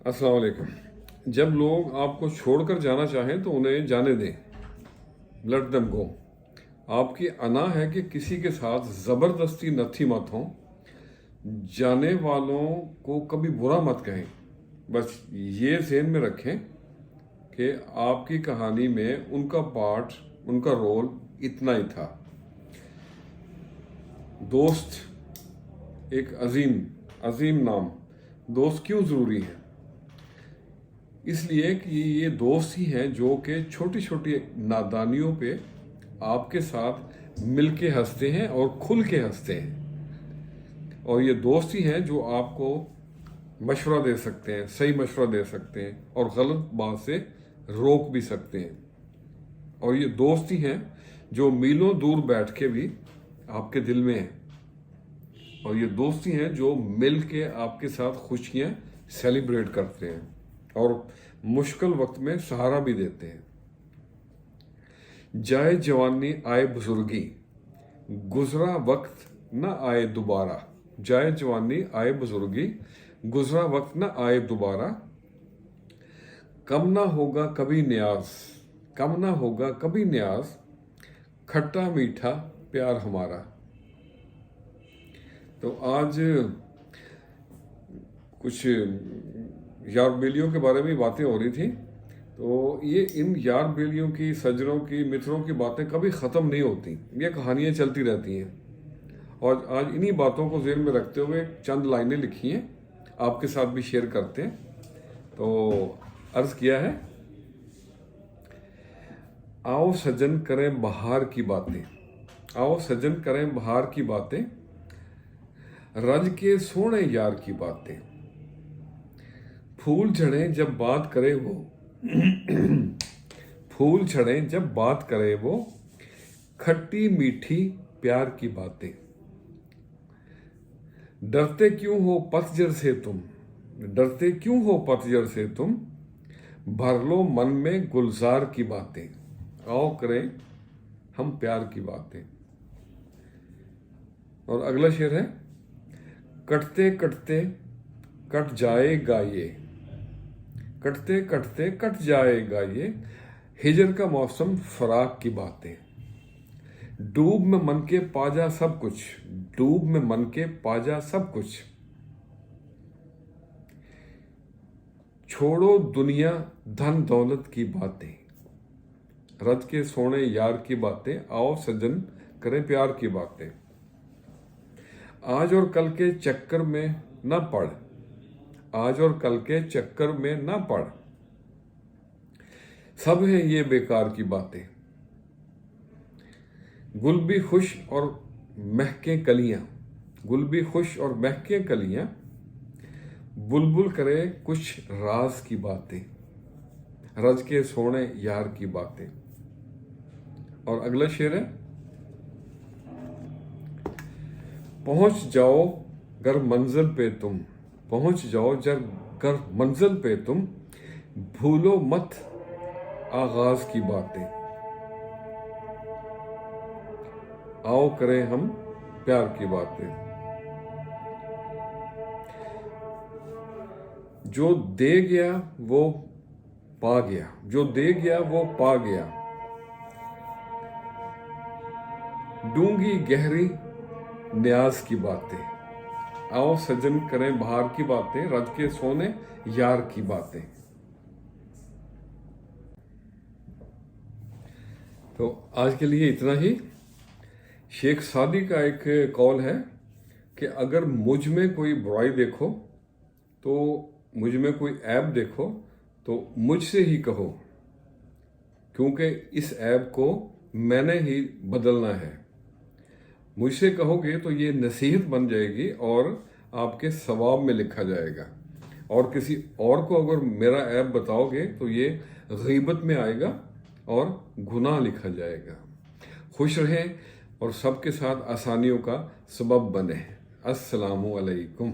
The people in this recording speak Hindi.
अस्सलाम वालेकुम। जब लोग आपको छोड़कर जाना चाहें तो उन्हें जाने दें, लेट देम गो। आपकी अना है कि किसी के साथ ज़बरदस्ती नत्थी मत हो। जाने वालों को कभी बुरा मत कहें। बस ये ज़हन में रखें कि आपकी कहानी में उनका पार्ट, उनका रोल इतना ही था। दोस्त एक अजीम नाम। दोस्त क्यों ज़रूरी है? इसलिए कि ये दोस्त ही हैं जो कि छोटी छोटी नादानियों पे आपके साथ मिल के हंसते हैं और खुल के हंसते हैं। और ये दोस्त ही हैं जो आपको मशवरा दे सकते हैं, सही मशवरा दे सकते हैं और गलत बात से रोक भी सकते हैं। और ये दोस्त ही हैं जो मीलों दूर बैठ के भी आपके दिल में हैं। और ये दोस्त ही हैं जो मिल के आपके साथ खुशियाँ सेलिब्रेट करते हैं और मुश्किल वक्त में सहारा भी देते हैं। जाए जवानी आए बुजुर्गी, गुजरा वक्त न आए दोबारा। जाए जवानी आए बुजुर्गी, गुजरा वक्त न आए दोबारा। कम ना होगा कभी न्याज, कम ना होगा कभी न्याज, खट्टा मीठा प्यार हमारा। तो आज कुछ यार बेलियों के बारे में बातें हो रही थी। तो ये इन यार बेलियों की, सज्जनों की, मित्रों की बातें कभी ख़त्म नहीं होती। ये कहानियाँ चलती रहती हैं। और आज इन्हीं बातों को ज़हन में रखते हुए चंद लाइनें लिखी हैं, आपके साथ भी शेयर करते हैं। तो अर्ज़ किया है, आओ सजन करें बहार की बातें, आओ सजन करें बहार की बातें, रज के सोने यार की बातें। फूल झड़े जब बात करे वो फूल झड़े जब बात करे वो, खट्टी मीठी प्यार की बातें। डरते क्यों हो पतझड़ से तुम, डरते क्यों हो पतझड़ से तुम, भर लो मन में गुलजार की बातें। आओ करें हम प्यार की बातें। और अगला शेर है, कटते कटते कट जाएगा ये, कटते कटते कट जाएगा ये, हिजर का मौसम फराक की बातें। डूब में मन के पाजा सब कुछ, डूब में मन के पाजा सब कुछ। छोड़ो दुनिया धन दौलत की बातें, रज के सोने यार की बातें, आओ सजन करें प्यार की बातें। आज और कल के चक्कर में न पड़, आज और कल के चक्कर में न पड़, सब है ये बेकार की बातें। गुल भी खुश और महके कलियां, गुल भी खुश और महके कलियां, बुलबुल करे कुछ राज की बातें, रज के सोने यार की बातें। और अगला शेर है, पहुंच जाओ गर मंजिल पे तुम, पहुंच जाओ गर मंजिल पे तुम, भूलो मत आगाज की बातें। आओ करें हम प्यार की बातें। जो दे गया वो पा गया, जो दे गया वो पा गया, डूंगी गहरी न्याज की बातें। आओ सजन करें बहार की बातें, रज के सोने यार की बातें। तो आज के लिए इतना ही। शेख सादी का एक कॉल है कि अगर मुझ में कोई बुराई देखो, तो मुझ में कोई ऐब देखो, तो मुझसे ही कहो, क्योंकि इस ऐब को मैंने ही बदलना है। मुझसे कहोगे तो ये नसीहत बन जाएगी और आपके सवाब में लिखा जाएगा। और किसी और को अगर मेरा ऐब बताओगे तो ये गीबत में आएगा और गुनाह लिखा जाएगा। खुश रहें और सबके साथ आसानियों का सबब बने। अस्सलामु अलैकुम।